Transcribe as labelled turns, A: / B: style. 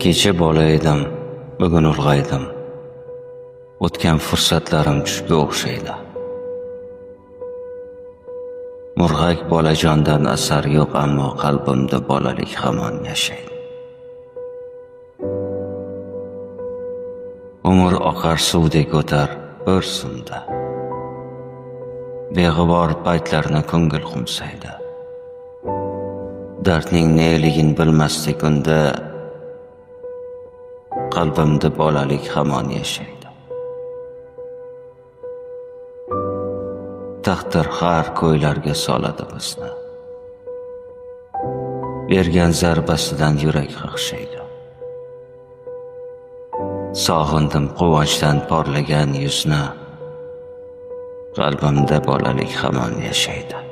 A: Kecha bola edim, bugun ulg'aydim. O'tgan fursatlarim tushga o'xshaydi. Murg'ak bolajondan asar yo'q, ammo qalbimda bolalik hamon yashaydi. Umr oqar suvdek o'tar bir sumda. Beg'ubor paytlarni ko'ngil xumsaydi. Dardning neligin bilmasdik unda, qalbimda bolalik hamon yashaydi. Taqdir har ko'ylarga soladi bizni. Bergan zarbasidan yurak qaqshaydi. Sog'indim quvonchdan porlagan yuzni, qalbimda bolalik hamon yashaydi.